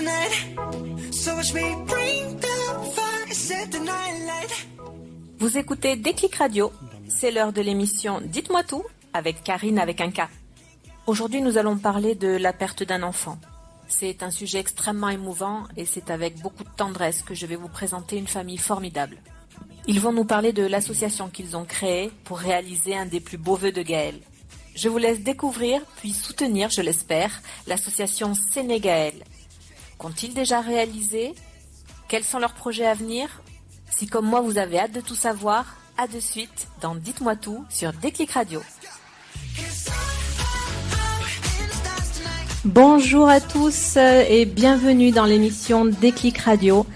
tonight. So watch me bring the fire, set the night light. Vous écoutez Déclic Radio, c'est l'heure de l'émission Dites-moi tout avec Karine avec un K. Aujourd'hui, nous allons parler de la perte d'un enfant. C'est un sujet extrêmement émouvant et c'est avec beaucoup de tendresse que je vais vous présenter une famille formidable. Ils vont nous parler de l'association qu'ils ont créée pour réaliser un des plus beaux vœux de Gaël. Je vous laisse découvrir puis soutenir, je l'espère, l'association Sénégaël. Qu'ont-ils déjà réalisé ? Quels sont leurs projets à venir ? Si comme moi vous avez hâte de tout savoir, à de suite dans Dites-moi tout sur Déclic Radio. Bonjour à tous et bienvenue dans l'émission Déclic Radio.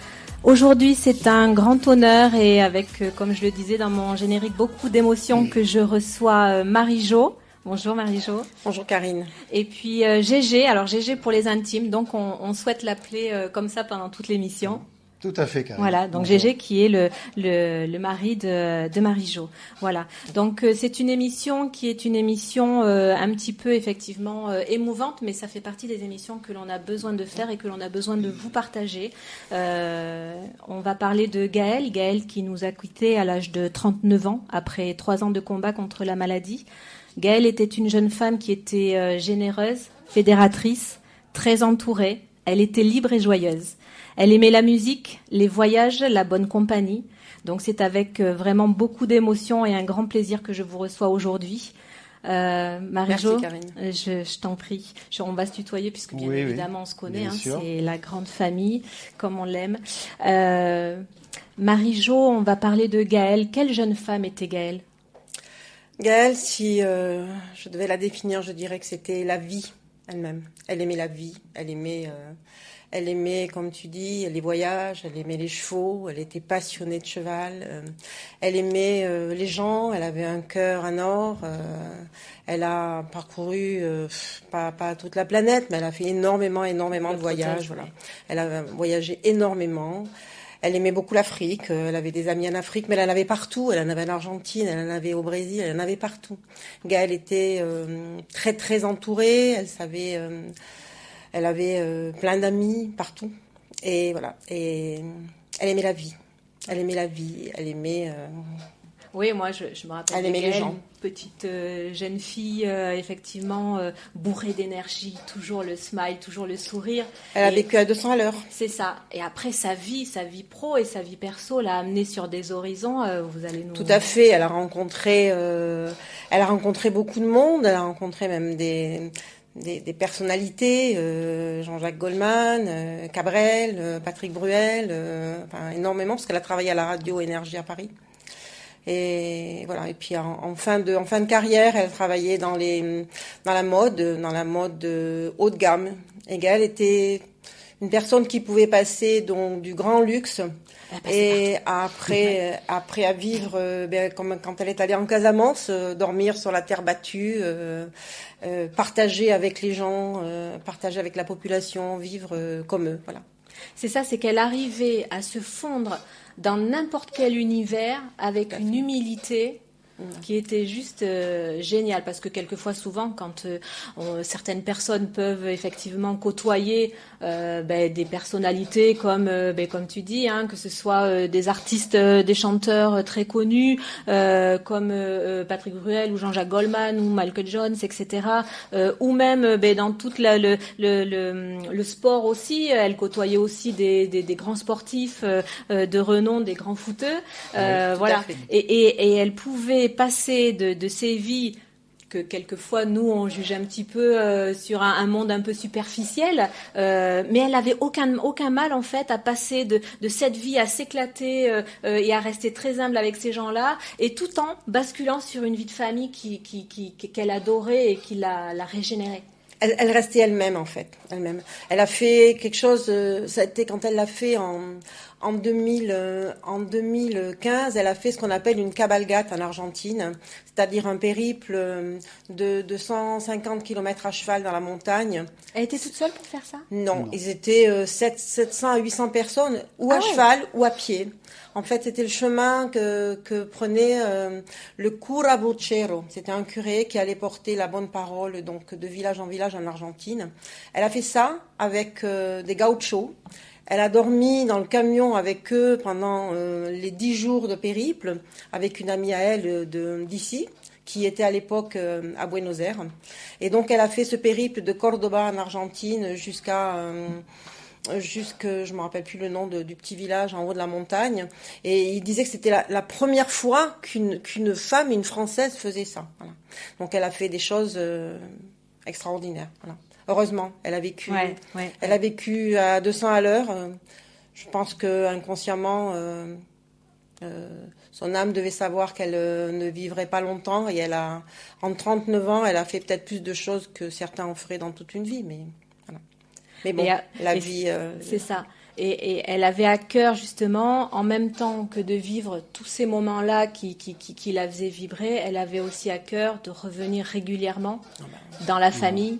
Aujourd'hui, c'est un grand honneur et avec, comme je le disais dans mon générique, beaucoup d'émotions que je reçois Marie-Jo. Bonjour Marie-Jo. Bonjour Karine. Et puis Gégé, alors Gégé pour les intimes, donc on souhaite l'appeler comme ça pendant toute l'émission. Tout à fait, Karine. Voilà, donc Gégé qui est le mari de Marie-Jo. Voilà, donc c'est une émission qui est une émission un petit peu effectivement émouvante, mais ça fait partie des émissions que l'on a besoin de faire et que l'on a besoin de vous partager. On va parler de Gaël qui nous a quittés à l'âge de 39 ans, après 3 ans de combat contre la maladie. Gaëlle était une jeune femme qui était généreuse, fédératrice, très entourée. Elle était libre et joyeuse. Elle aimait la musique, les voyages, la bonne compagnie. Donc c'est avec vraiment beaucoup d'émotion et un grand plaisir que je vous reçois aujourd'hui. Marie-Jo, merci Karine. Je t'en prie. On va se tutoyer puisque bien évidemment on se connaît. C'est la grande famille, comme on l'aime. Marie-Jo, on va parler de Gaëlle. Quelle jeune femme était Gaëlle ? Gaëlle, si je devais la définir, je dirais que c'était la vie elle-même. Elle aimait la vie, elle aimait, comme tu dis, les voyages, elle aimait les chevaux, elle était passionnée de cheval, elle aimait les gens, elle avait un cœur en or, elle a parcouru, pas toute la planète, mais elle a fait énormément de voyages. Voilà. Elle a voyagé énormément. Elle aimait beaucoup l'Afrique, elle avait des amis en Afrique, mais elle en avait partout. Elle en avait en Argentine, elle en avait au Brésil, elle en avait partout. Gaëlle était très très entourée, elle avait plein d'amis partout. Et voilà, et elle aimait la vie. Elle aimait... Oui, moi je me rappelle elle aimait les gens. Petite jeune fille, effectivement, bourrée d'énergie, toujours le smile, toujours le sourire. Elle a vécu à 200 à l'heure. C'est ça. Et après, sa vie pro et sa vie perso l'a amenée sur des horizons. Vous allez nous... Tout à fait. Elle a rencontré beaucoup de monde. Elle a rencontré même des personnalités, Jean-Jacques Goldman, Cabrel, Patrick Bruel, énormément, parce qu'elle a travaillé à la radio Énergie à Paris. Et voilà. Et puis en fin de carrière, elle travaillait dans la mode haut de gamme. Et Gaëlle était une personne qui pouvait passer donc du grand luxe et après à vivre comme quand elle est allée en Casamance, dormir sur la terre battue, partager avec les gens, partager avec la population, vivre comme eux. Voilà. C'est ça, c'est qu'elle arrivait à se fondre dans n'importe quel univers avec une humilité qui était juste géniale, parce que quelquefois, souvent, quand certaines personnes peuvent effectivement côtoyer des personnalités comme tu dis, que ce soit des artistes, des chanteurs très connus comme Patrick Bruel ou Jean-Jacques Goldman ou Michael Jones, etc. Ou même dans tout le sport aussi, elle côtoyait aussi des grands sportifs de renom, des grands footeux, voilà. Et elle pouvait passer de ces vies que quelquefois nous on juge un petit peu sur un monde un peu superficiel, mais elle avait aucun mal en fait à passer de cette vie à s'éclater et à rester très humble avec ces gens-là, et tout en basculant sur une vie de famille qu'elle adorait et qui l'a régénérée. Elle restait elle-même en fait, elle-même. Elle a fait quelque chose, ça a été quand elle l'a fait en 2015, elle a fait ce qu'on appelle une cabalgate en Argentine, c'est-à-dire un périple de 250 km à cheval dans la montagne. Elle était toute seule pour faire ça ? Non. Ils étaient 700 à 800 personnes, ou à cheval ou à pied. En fait, c'était le chemin que prenait le cura Boccero. C'était un curé qui allait porter la bonne parole donc de village en Argentine. Elle a fait ça avec des gauchos. Elle a dormi dans le camion avec eux pendant les 10 jours de périple, avec une amie à elle d'ici, qui était à l'époque à Buenos Aires. Et donc, elle a fait ce périple de Cordoba en Argentine je me rappelle plus le nom du petit village en haut de la montagne. Et il disait que c'était la première fois qu'une femme, une Française, faisait ça. Voilà. Donc, elle a fait des choses extraordinaires. Voilà. Heureusement, elle a vécu. Elle a vécu à 200 à l'heure. Je pense que inconsciemment, son âme devait savoir qu'elle ne vivrait pas longtemps. Et en 39 ans, elle a fait peut-être plus de choses que certains en feraient dans toute une vie. Mais bon, la vie... C'est ça. Et elle avait à cœur, justement, en même temps que de vivre tous ces moments-là qui la faisaient vibrer, elle avait aussi à cœur de revenir régulièrement dans la famille.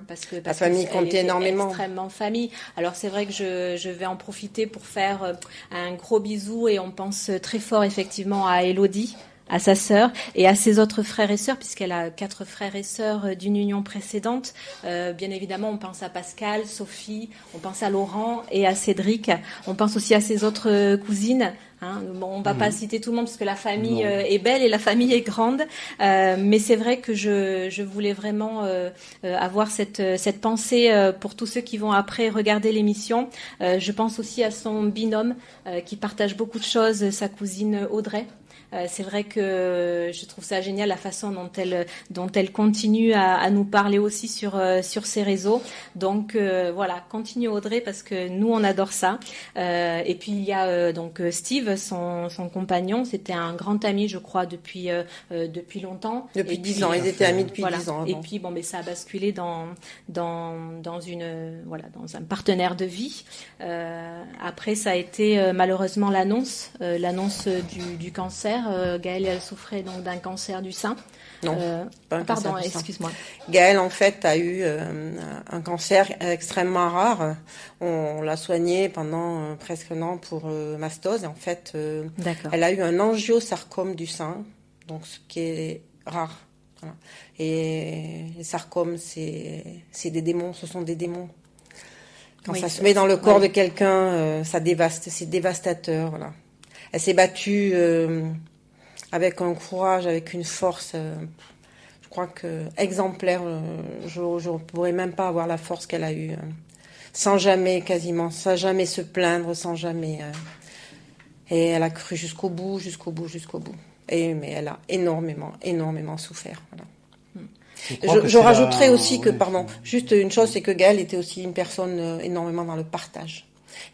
Parce que la famille comptait énormément. Extrêmement famille. Alors c'est vrai que je vais en profiter pour faire un gros bisou et on pense très fort effectivement à Élodie, à sa sœur et à ses autres frères et sœurs, puisqu'elle a 4 frères et sœurs d'une union précédente. Bien évidemment, on pense à Pascal, Sophie, on pense à Laurent et à Cédric. On pense aussi à ses autres cousines. Bon, on va pas citer tout le monde parce que la famille est belle et la famille est grande. Mais c'est vrai que je voulais vraiment avoir cette pensée pour tous ceux qui vont après regarder l'émission. Je pense aussi à son binôme qui partage beaucoup de choses, sa cousine Audrey. C'est vrai que je trouve ça génial la façon dont elle continue à nous parler aussi sur ses réseaux. Donc voilà, continue Audrey parce que nous on adore ça. Et puis il y a donc Steve, son compagnon, c'était un grand ami je crois depuis longtemps. Depuis 10 ans, ils étaient amis depuis 10 ans. Avant. Et puis mais ça a basculé dans un partenaire de vie. Après ça a été malheureusement l'annonce du cancer. Gaëlle, elle souffrait donc d'un cancer du sein. Non, pas un pardon, cancer du sein. excuse-moi. Gaëlle, en fait, a eu un cancer extrêmement rare. On l'a soignée pendant presque un an pour mastose. En fait, elle a eu un angiosarcome du sein, donc ce qui est rare. Voilà. Et les sarcomes, c'est des démons, ce sont des démons. Quand ça se met dans le corps de quelqu'un, ça dévaste, c'est dévastateur. Voilà. Elle s'est battue avec un courage, avec une force, je crois que exemplaire. Je ne pourrais même pas avoir la force qu'elle a eue, sans jamais se plaindre, sans jamais. Et elle a cru jusqu'au bout. Mais elle a énormément souffert. Voilà. Je rajouterais aussi que, juste une chose, c'est que Gaëlle était aussi une personne énormément dans le partage.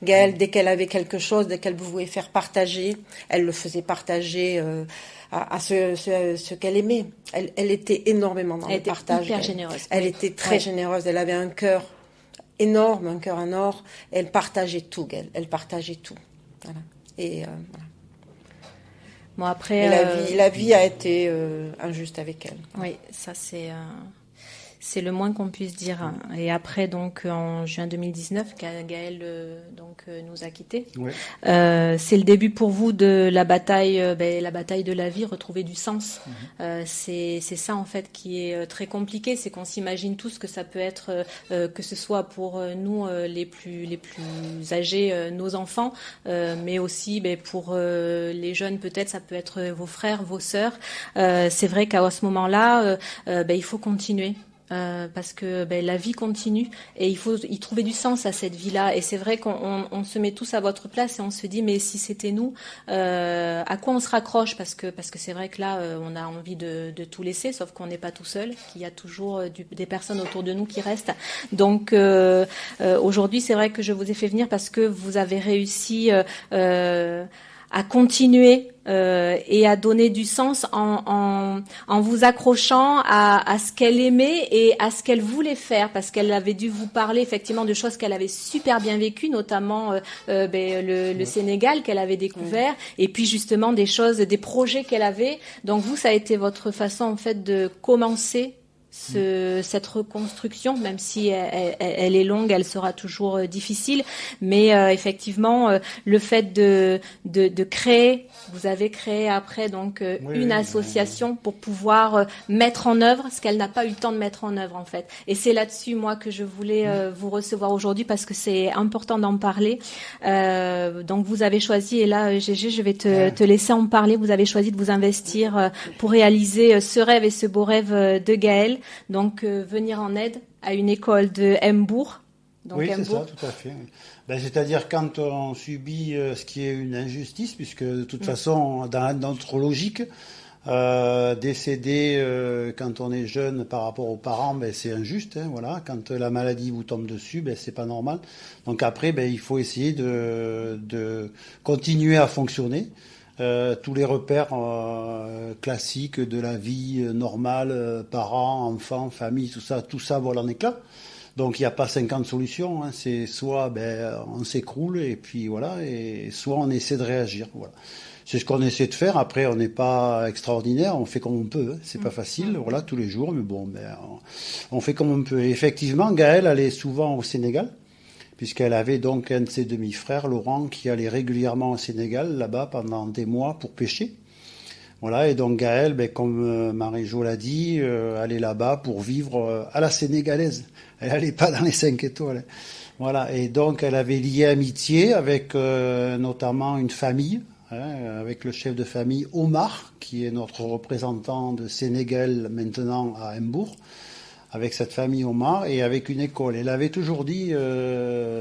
Gaëlle, dès qu'elle avait quelque chose, dès qu'elle pouvait faire partager, elle le faisait partager à ce qu'elle aimait. Elle était énormément dans le partage. Elle était hyper généreuse. Elle était très généreuse. Elle avait un cœur énorme, un cœur en or. Elle partageait tout, Gaëlle. Elle partageait tout. Voilà. Et voilà. Bon, après, et la vie a été injuste avec elle. Oui, ça c'est le moins qu'on puisse dire. Et après, donc, en juin 2019, Gaëlle nous a quittés. Ouais. C'est le début pour vous de la bataille de la vie, retrouver du sens. C'est ça, en fait, qui est très compliqué. C'est qu'on s'imagine tous que ça peut être, que ce soit pour nous, les plus âgés, nos enfants, mais aussi pour les jeunes, peut-être, ça peut être vos frères, vos sœurs. C'est vrai qu'à ce moment-là, il faut continuer. Parce que la vie continue et il faut y trouver du sens à cette vie-là. Et c'est vrai qu'on se met tous à votre place et on se dit mais si c'était nous, à quoi on se raccroche parce que c'est vrai que là on a envie de tout laisser, sauf qu'on n'est pas tout seul, qu'il y a toujours des personnes autour de nous qui restent. Donc aujourd'hui c'est vrai que je vous ai fait venir parce que vous avez réussi à continuer et à donner du sens en vous accrochant à ce qu'elle aimait et à ce qu'elle voulait faire, parce qu'elle avait dû vous parler effectivement de choses qu'elle avait super bien vécues, notamment le Sénégal qu'elle avait découvert, et puis justement des projets qu'elle avait. Donc vous, ça a été votre façon en fait de commencer cette reconstruction, même si elle est longue, elle sera toujours difficile. Mais effectivement, le fait de créer, vous avez créé après donc une association pour pouvoir mettre en œuvre ce qu'elle n'a pas eu le temps de mettre en œuvre en fait. Et c'est là-dessus moi que je voulais vous recevoir aujourd'hui parce que c'est important d'en parler. Donc vous avez choisi, et là Gégé, je vais te laisser en parler. Vous avez choisi de vous investir pour réaliser ce rêve et ce beau rêve de Gaël. Donc venir en aide à une école de Embourg. Donc, oui, c'est ça, tout à fait. C'est-à-dire quand on subit ce qui est une injustice, puisque de toute façon, dans notre logique, décéder quand on est jeune par rapport aux parents, c'est injuste. Voilà. Quand la maladie vous tombe dessus, c'est pas normal. Donc après, il faut essayer de continuer à fonctionner. Tous les repères classiques de la vie normale, parents, enfants, famille, tout ça vole en éclats. Donc il n'y a pas 50 solutions, c'est soit on s'écroule et puis voilà, et soit on essaie de réagir. Voilà. C'est ce qu'on essaie de faire. Après, on n'est pas extraordinaire, on fait comme on peut. C'est pas facile, voilà, tous les jours, mais bon, on fait comme on peut. Et effectivement, Gaëlle allait souvent au Sénégal, puisqu'elle avait donc un de ses demi-frères, Laurent, qui allait régulièrement au Sénégal, là-bas, pendant des mois pour pêcher. Voilà, et donc Gaëlle, comme Marie-Jo l'a dit, allait là-bas pour vivre à la sénégalaise. Elle allait pas dans les 5 étoiles. Voilà, et donc elle avait lié amitié avec notamment une famille, avec le chef de famille Omar, qui est notre représentant de Sénégal maintenant à Embourg, avec cette famille Omar et avec une école. Elle avait toujours dit,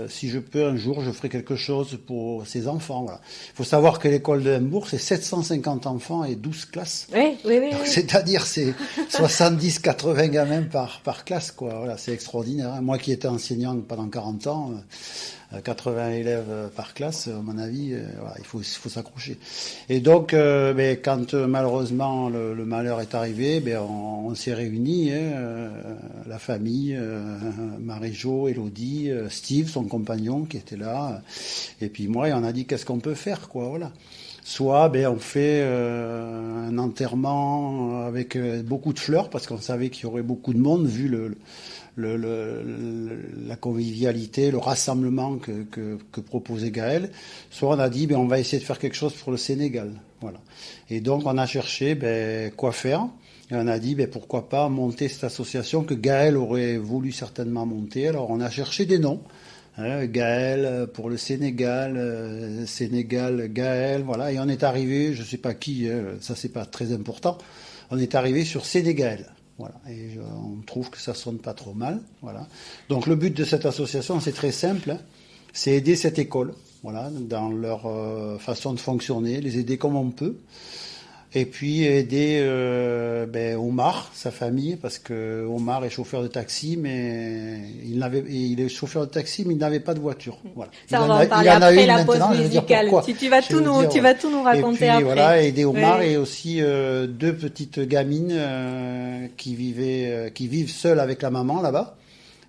si je peux un jour, je ferai quelque chose pour ses enfants. Voilà. Il faut savoir que l'école de Embourg, c'est 750 enfants et 12 classes. Oui. Donc, c'est-à-dire, c'est 70-80 gamins par classe, quoi. Voilà, c'est extraordinaire. Moi qui étais enseignant pendant 40 ans, 80 élèves par classe, à mon avis, voilà, il faut s'accrocher. Et donc, quand malheureusement le malheur est arrivé, on s'est réunis, la famille, Marie-Jo, Élodie, Steve, son compagnon, qui était là, et puis moi, et on a dit qu'est-ce qu'on peut faire, quoi, voilà. Soit on fait un enterrement avec beaucoup de fleurs, parce qu'on savait qu'il y aurait beaucoup de monde, vu la convivialité, le rassemblement que proposait Gaël. Soit on a dit on va essayer de faire quelque chose pour le Sénégal. Voilà. Et donc on a cherché quoi faire. Et on a dit pourquoi pas monter cette association que Gaël aurait voulu certainement monter. Alors on a cherché des noms. Gaël pour le Sénégal, Sénégal, Gaël, voilà. Et on est arrivé, je sais pas qui, ça c'est pas très important. On est arrivé sur Sénégal. Voilà, et on trouve que ça sonne pas trop mal. Voilà. Donc le but de cette association, c'est très simple, c'est aider cette école, voilà, dans leur façon de fonctionner, les aider comme on peut, et puis aider Omar, sa famille, parce que Omar est chauffeur de taxi, mais il est chauffeur de taxi, mais il n'avait pas de voiture. Voilà. Ça, on va en parler après la pause musicale. Tu vas tout nous raconter et puis, après. Voilà, aider Omar et aussi 2 petites gamines qui vivent seules avec la maman là-bas,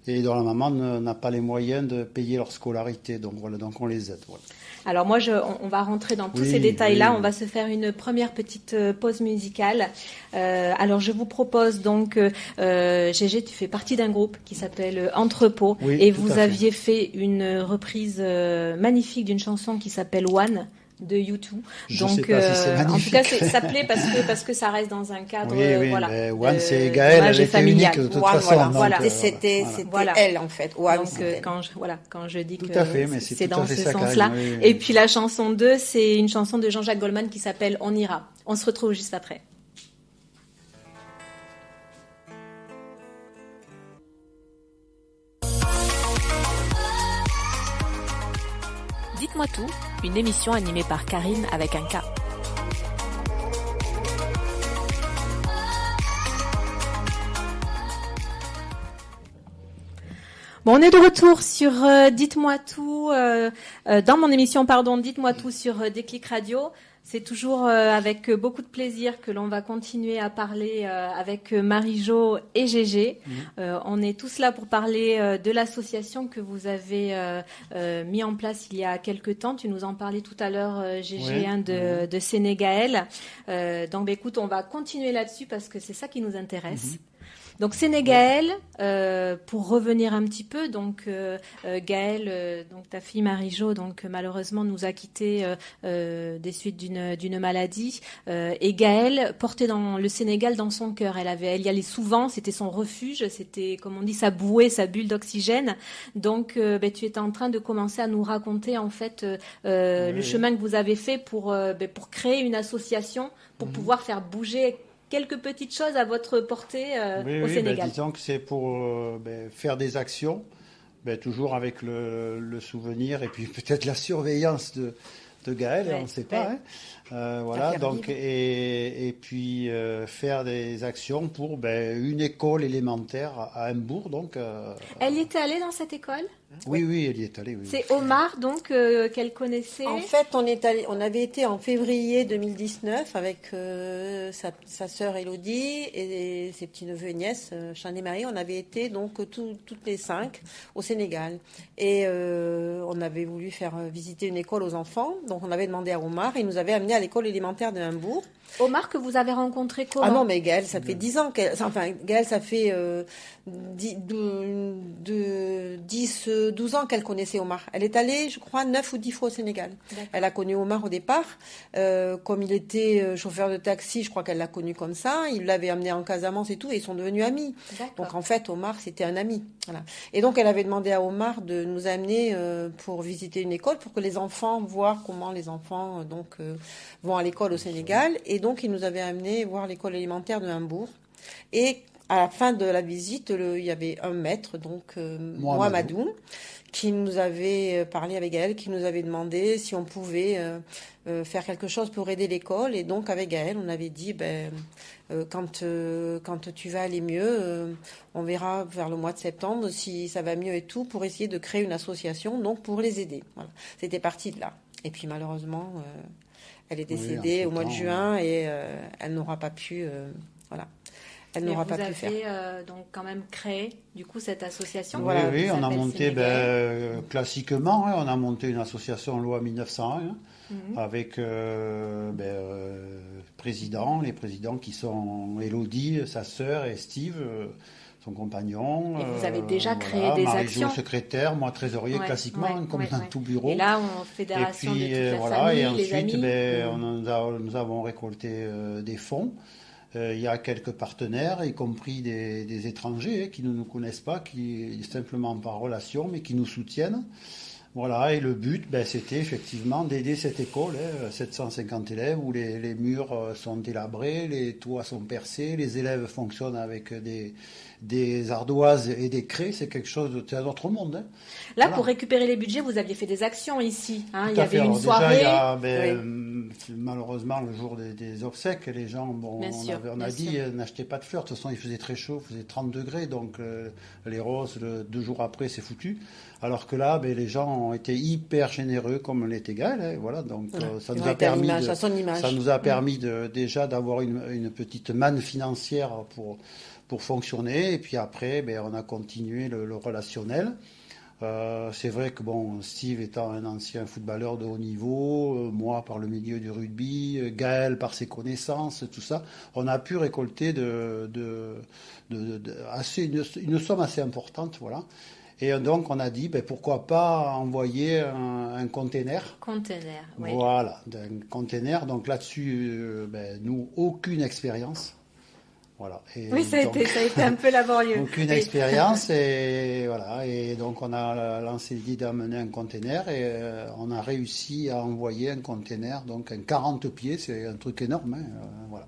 et dont la maman n'a pas les moyens de payer leur scolarité. Donc voilà, donc on les aide. Voilà. Alors moi, on va rentrer dans tous ces détails-là. On va se faire une première petite pause musicale. Alors je vous propose donc, Gégé, tu fais partie d'un groupe qui s'appelle Entrepôt, et vous aviez fait une reprise magnifique d'une chanson qui s'appelle One de U2. Je sais pas si c'est magnifique. En tout cas, ça plaît parce que ça reste dans un cadre, voilà. One, c'est Gaël, elle était unique de toute façon. Voilà. C'était elle en fait. One, donc quand je dis tout que à fait, mais c'est dans ce ça, sens-là. Karine, Et puis la chanson 2, c'est une chanson de Jean-Jacques Goldman qui s'appelle On ira. On se retrouve juste après. Dites-moi tout, une émission animée par Karine avec un K. Bon, on est de retour sur Dites-moi tout, dans mon émission, Dites-moi tout sur Déclic Radio. C'est toujours avec beaucoup de plaisir que l'on va continuer à parler avec Marie-Jo et Gégé. On est tous là pour parler de l'association que vous avez mis en place il y a quelque temps. Tu nous en parlais tout à l'heure, Gégé, de Sénégal. Donc, écoute, on va continuer là-dessus parce que c'est ça qui nous intéresse. Donc Sénégal, pour revenir un petit peu, donc Gaëlle, donc ta fille Marie-Jo, donc malheureusement nous a quittés des suites d'une maladie. Et Gaëlle portait dans le Sénégal dans son cœur. Elle y allait souvent, c'était son refuge, c'était comme on dit sa bouée, sa bulle d'oxygène. Donc tu étais en train de commencer à nous raconter en fait le chemin que vous avez fait pour créer une association pour pouvoir faire bouger quelques petites choses à votre portée au Sénégal. Disons que c'est pour faire des actions, toujours avec le souvenir et puis peut-être la surveillance de Gaëlle, on ne sait pas. Voilà, donc et puis faire des actions pour une école élémentaire à Hambourg. Donc, Elle y était allée dans cette école? Oui, elle y est allée. Oui. C'est Omar donc qu'elle connaissait. En fait, on avait été en février 2019 avec sa sœur Elodie et ses petits-neveux et nièces, Chan et Marie. On avait été donc toutes les 5 au Sénégal. Et on avait voulu faire visiter une école aux enfants. Donc on avait demandé à Omar et il nous avait amené à l'école élémentaire de Hambourg. Omar que vous avez rencontré comment? Ah non, mais Gaëlle, ça fait 10 ans Gaëlle, ça fait 12 ans qu'elle connaissait Omar. Elle est allée, je crois, 9 ou 10 fois au Sénégal. D'accord. Elle a connu Omar au départ. Comme il était chauffeur de taxi, je crois qu'elle l'a connu comme ça. Il l'avait amené en Casamance et tout, et ils sont devenus amis. D'accord. Donc en fait, Omar, c'était un ami. Voilà. Et donc elle avait demandé à Omar de nous amener pour visiter une école, pour que les enfants voient comment les enfants vont à l'école au Sénégal. Et donc il nous avait amené voir l'école élémentaire de Hambourg. Et à la fin de la visite, il y avait un maître, donc Mohamedou, qui nous avait parlé avec Gaëlle, qui nous avait demandé si on pouvait faire quelque chose pour aider l'école. Et donc avec Gaëlle, on avait dit, quand tu vas aller mieux, on verra vers le mois de septembre si ça va mieux et tout, pour essayer de créer une association, donc pour les aider. Voilà. C'était parti de là. Et puis malheureusement, elle est décédée au mois de juin et elle n'aura pas pu... voilà. Elle n'aura pas pu faire. Vous avez donc quand même créé du coup cette association. Oui, on a monté classiquement, on a monté une association loi 1901 avec les présidents qui sont Elodie, sa sœur, et Steve, son compagnon. Et vous avez déjà créé des Marie-Jo, actions. Secrétaire, moi trésorier classiquement, comme dans tout bureau. Et là, en fédération et puis, de toute la famille, et ensuite, les amis. nous avons récolté des fonds. Il y a quelques partenaires, y compris des étrangers qui ne nous connaissent pas, qui simplement par relation, mais qui nous soutiennent. Voilà, et le but, c'était effectivement d'aider cette école, 750 élèves, où les murs sont délabrés, les toits sont percés, les élèves fonctionnent avec des ardoises et des craies, c'est quelque chose, c'est un autre monde. Là, pour récupérer les budgets, vous aviez fait des actions ici. Il y avait une soirée. Malheureusement, le jour des obsèques, les gens, on a dit, n'achetez pas de fleurs. De toute façon, il faisait très chaud, il faisait 30 degrés, donc les roses, 2 jours après, c'est foutu. Alors que là, les gens ont été hyper généreux, comme l'était Gaëlle. Voilà, donc ça nous a permis déjà d'avoir une petite manne financière pour fonctionner. Et puis après, on a continué le relationnel. C'est vrai que Steve étant un ancien footballeur de haut niveau, moi par le milieu du rugby, Gaëlle par ses connaissances, tout ça, on a pu récolter une somme assez importante, voilà. Et donc on a dit pourquoi pas envoyer un container. Container, oui. Voilà, un container. Donc là-dessus, nous, aucune expérience. Voilà. Et oui, ça a été un peu laborieux. Aucune expérience et voilà. Et donc on a lancé l'idée d'amener un container et on a réussi à envoyer un container, donc un 40 pieds, c'est un truc énorme. Voilà.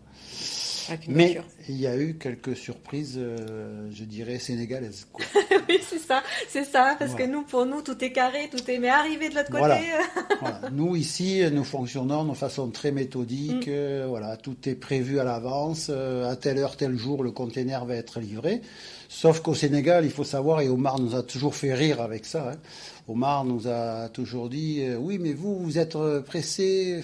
Mais il y a eu quelques surprises, je dirais, sénégalaises. Quoi. Oui, c'est ça, parce que pour nous, tout est carré, mais arrivé de l'autre côté. Voilà. Nous, ici, nous fonctionnons de façon très méthodique, voilà, tout est prévu à l'avance, à telle heure, tel jour, le container va être livré. Sauf qu'au Sénégal, il faut savoir, et Omar nous a toujours fait rire avec ça, Omar nous a toujours dit oui, mais vous êtes pressé,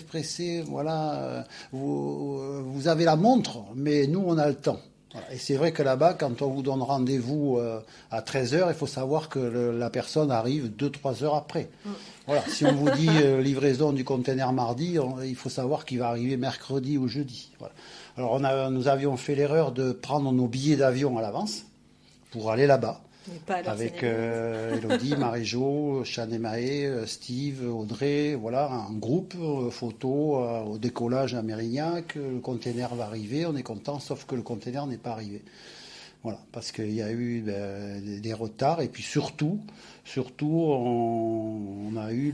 voilà, vous avez la montre, mais nous on a le temps. Voilà. Et c'est vrai que là-bas, quand on vous donne rendez-vous à 13h, il faut savoir que la personne arrive 2-3 heures après. Voilà. Si on vous dit livraison du conteneur mardi, il faut savoir qu'il va arriver mercredi ou jeudi. Voilà. Alors nous avions fait l'erreur de prendre nos billets d'avion à l'avance pour aller là-bas. Mais pas à l'heure Avec sénégalaise. Elodie, Marie-Jo, Chanemae, Steve, Audrey, voilà, en groupe, photo au décollage à Mérignac, le conteneur va arriver, on est content, sauf que le conteneur n'est pas arrivé. Voilà, parce qu'il y a eu des retards, et puis surtout on a eu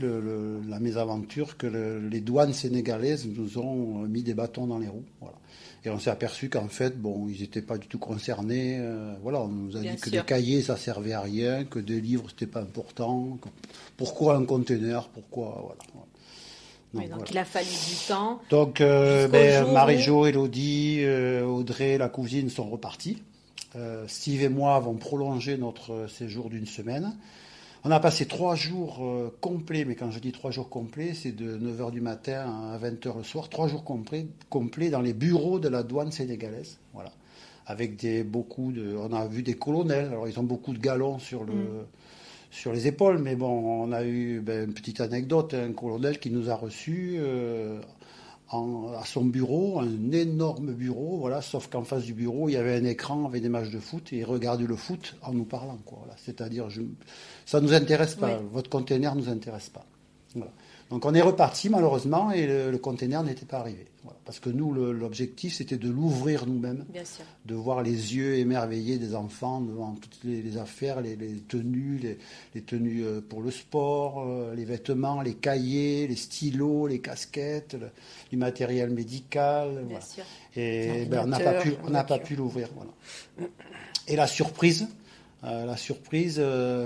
la mésaventure que les douanes sénégalaises nous ont mis des bâtons dans les roues. Voilà. Et on s'est aperçu qu'en fait, bon, ils n'étaient pas du tout concernés. Voilà, on nous a Bien dit que sûr. des cahiers, ça servait à rien, que des livres, c'était pas important. Pourquoi un conteneur? Pourquoi, voilà. Oui, donc voilà. il a fallu du temps. Donc, Jusqu'au jour Marie-Jo, Elodie, Audrey, la cousine sont repartis. Steve et moi avons prolongé notre séjour d'une semaine. On a passé 3 jours complets, mais quand je dis 3 jours complets, c'est de 9h du matin à 20h le soir, 3 jours complets dans les bureaux de la douane sénégalaise. Voilà. Avec on a vu des colonels, alors ils ont beaucoup de galons sur les épaules, mais bon, on a eu une petite anecdote, un colonel qui nous a reçus à son bureau, un énorme bureau, voilà, sauf qu'en face du bureau, il y avait un écran avec des matchs de foot et il regardait le foot en nous parlant, quoi. Voilà. C'est-à-dire, ça nous intéresse pas, Oui. votre conteneur nous intéresse pas. Voilà. Donc on est reparti malheureusement et le conteneur n'était pas arrivé. Voilà. Parce que nous, l'objectif, c'était de l'ouvrir nous-mêmes, Bien sûr. de voir les yeux émerveillés des enfants devant toutes les affaires, les tenues, les tenues pour le sport, les vêtements, les cahiers, les stylos, les casquettes, du matériel médical. Bien Voilà. sûr. Et on n'a pas pu l'ouvrir. Voilà. Et la surprise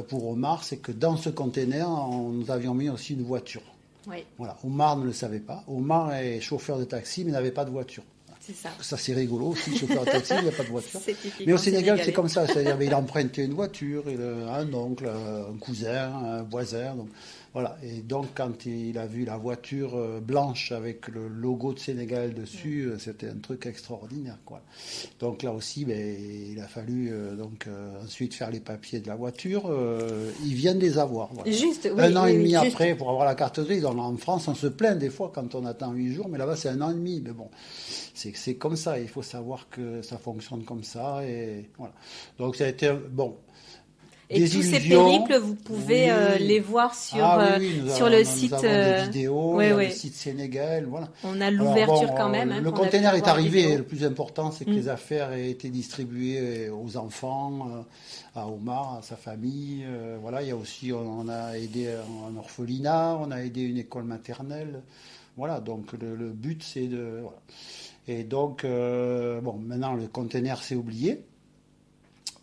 pour Omar, c'est que dans ce conteneur, nous avions mis aussi une voiture. Oui, Voilà. Omar ne le savait pas. Omar est chauffeur de taxi, mais n'avait pas de voiture. c'est ça. Ça, c'est rigolo aussi, chauffeur de taxi, il n'y a pas de voiture. C'est typiquement Mais au Sénégal, c'est sénégalais. comme ça. C'est-à-dire, il empruntait une voiture, un oncle, un cousin, un voisin. Donc, voilà. Et donc, quand il a vu la voiture blanche avec le logo de Sénégal dessus, c'était un truc extraordinaire, quoi. Donc là aussi, il a fallu ensuite faire les papiers de la voiture. Ils viennent les avoir. Voilà. Juste, oui, Un an oui, et oui, demi juste. après, pour avoir la carte grise, en France, on se plaint des fois quand on attend 8 jours, mais là-bas, c'est 1 an et demi. Mais bon, c'est comme ça. Il faut savoir que ça fonctionne comme ça. Et voilà. Donc, ça a été, bon. Et Des tous ces illusions. périples, vous pouvez Oui. les voir sur, Nous le nous site. avons des vidéos, ouais, il y a ouais. le site Sénégal, voilà. On a Alors, l'ouverture quand même. Hein, le qu'on a pu conteneur est voir arrivé. vidéo. Le plus important, c'est que les affaires aient été distribuées aux enfants, à Omar, à sa famille. Voilà, il y a aussi, on a aidé un orphelinat, on a aidé une école maternelle. Voilà, donc le but, c'est de. Voilà. Et donc, maintenant, le conteneur s'est oublié.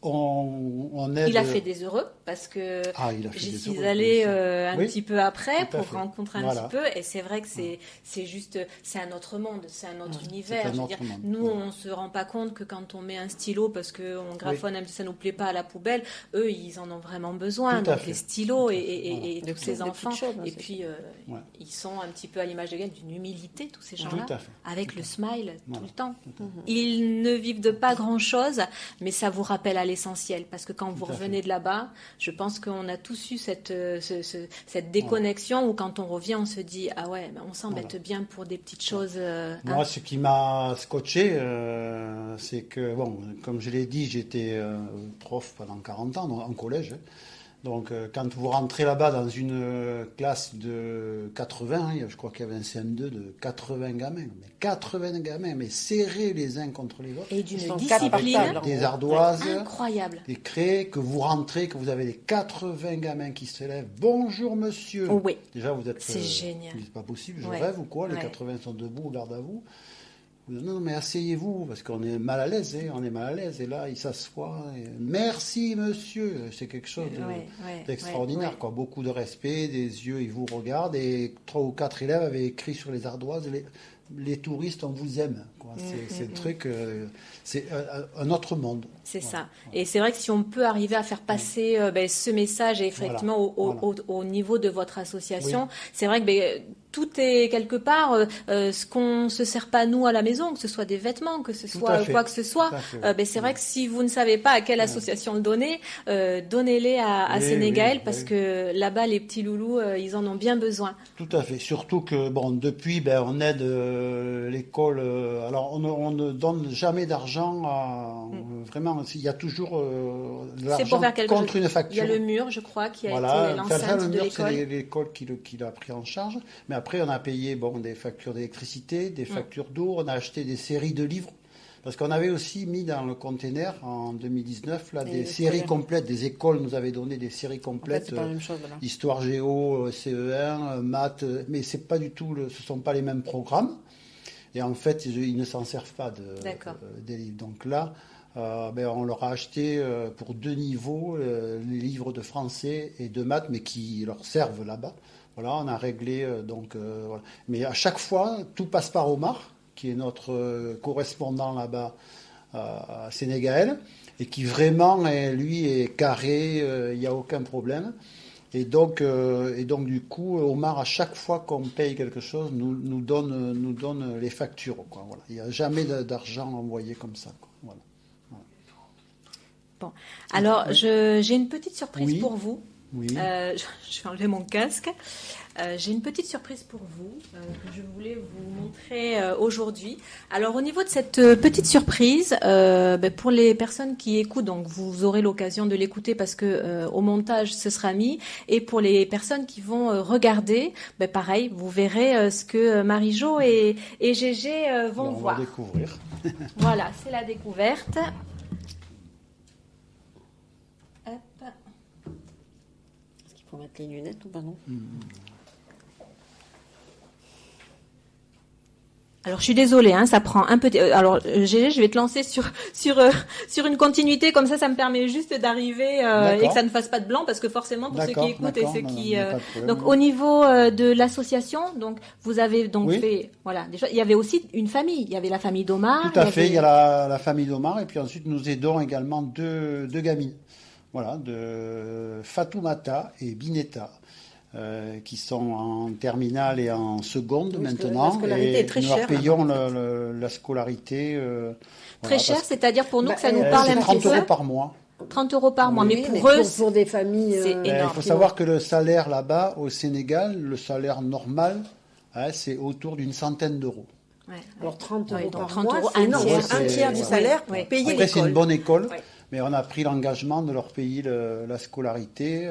On aide. Il a fait des heureux parce que Il a fait j'y des suis heureux, allée bien sûr. un Oui, petit peu après tout à pour fait. rencontrer un Voilà. petit peu et c'est vrai que c'est juste c'est un autre monde, c'est un autre univers. c'est un Je veux autre dire, monde. nous Voilà. on se rend pas compte que quand on met un stylo parce que on graffonne un petit ça nous plaît pas à la poubelle, eux ils en ont vraiment besoin. Tout à Donc fait. les stylos Voilà. et Des tous ces petites enfants choses, hein, et c'est- puis Ouais. ils sont un petit peu à l'image de Gaël d'une humilité tous ces gens-là Tout à fait. avec le smile tout Voilà. le temps. Ils ne vivent de pas grand-chose, mais ça vous rappelle à l'essentiel. Parce que quand vous à fait. revenez de là-bas, je pense qu'on a tous eu cette déconnexion où quand on revient, on se dit « Ah ouais, ben on s'embête bien pour des petites choses. Moi, ce qui m'a scotché, c'est que, bon, comme je l'ai dit, j'étais prof pendant 40 ans en collège. Donc, quand vous rentrez là-bas dans une classe de 80, je crois qu'il y avait un CM2 de 80 gamins. Mais 80 gamins, mais serrés les uns contre les autres. Et d'une Ils sont discipline capables. Des ardoises, incroyable. des craies, que vous rentrez, que vous avez les 80 gamins qui se lèvent. Bonjour monsieur. Oh oui. Déjà, vous êtes. C'est génial. C'est pas possible, je Ouais. rêve ou quoi? Les Ouais. 80 sont debout, regardent à vous. Vous dites, non, mais asseyez-vous, parce qu'on est mal à l'aise, on est mal à l'aise. Et là, il s'assoit. Merci, monsieur. C'est quelque chose d'extraordinaire, ouais. quoi. Beaucoup de respect, des yeux, ils vous regardent. Et 3 ou 4 élèves avaient écrit sur les ardoises les touristes, on vous aime, quoi. C'est le truc, c'est un autre monde. C'est Voilà. ça. Et c'est vrai que si on peut arriver à faire passer ce message effectivement au niveau de votre association, c'est vrai que tout est quelque part ce qu'on ne se sert pas nous à la maison, que ce soit des vêtements, que ce soit quoi que ce soit. C'est vrai que si vous ne savez pas à quelle association le donner, donnez-les à Sénégal parce que là-bas les petits loulous ils en ont bien besoin. Tout à fait. Surtout que depuis on aide l'école. Alors on ne donne jamais d'argent vraiment. Il y a toujours de l'argent contre une facture. Il y a le mur, je crois, qui a été l'enceinte de l'école. C'est l'école qui l'a pris en charge. Mais après, on a payé des factures d'électricité, des factures d'eau. On a acheté des séries de livres. Parce qu'on avait aussi mis dans le container en 2019 des séries complètes. Des écoles nous avaient donné des séries complètes. En fait, c'est pas la même chose, voilà. Histoire géo, CE1, maths. Mais c'est pas du tout. Ce sont pas les mêmes programmes. Et en fait, ils ne s'en servent pas des livres. Donc là, on leur a acheté pour 2 niveaux les livres de français et de maths, mais qui leur servent là-bas. Voilà, on a réglé voilà. Mais à chaque fois, tout passe par Omar, qui est notre correspondant là-bas à Sénégal, et qui vraiment, lui, est carré, il n'y a aucun problème. Et donc, du coup, Omar, à chaque fois qu'on paye quelque chose, nous donne les factures, quoi. Voilà. Il n'y a jamais d'argent envoyé comme ça, quoi. Voilà. Bon, alors j'ai une petite surprise pour vous. Oui. Je vais enlever mon casque. J'ai une petite surprise pour vous que je voulais vous montrer aujourd'hui. Alors au niveau de cette petite surprise, pour les personnes qui écoutent, donc vous aurez l'occasion de l'écouter parce que au montage ce sera mis. Et pour les personnes qui vont regarder, pareil, vous verrez ce que Marie-Jo et Gégé vont voir. On va découvrir. Voilà, c'est la découverte. Faut mettre les lunettes ou pas, non? Alors je suis désolée, ça prend un peu. Alors Gégé, je vais te lancer sur une continuité comme ça me permet juste d'arriver et que ça ne fasse pas de blanc parce que forcément pour ceux qui écoutent et ceux qui. Donc au niveau de l'association, donc vous avez fait déjà il y avait aussi une famille, il y avait la famille d'Omar. Tout à fait, il y a la famille d'Omar et puis ensuite nous aidons également deux gamines. Voilà, de Fatoumata et Bineta, qui sont en terminale et en seconde maintenant. La scolarité est très chère. Nous leur payons la scolarité. Très chère, c'est-à-dire pour nous que ça nous parle un petit peu. 30 euros par mois. 30 euros par mois, mais pour eux, pour des familles, c'est énorme. Il faut savoir que le salaire là-bas, au Sénégal, le salaire normal, c'est autour d'une centaine d'euros. Ouais. Alors 30 euros par 30 mois, euros, c'est énorme. Un tiers du salaire pour payer l'école. Après, c'est une bonne école. Ouais. Mais on a pris l'engagement de leur payer la scolarité.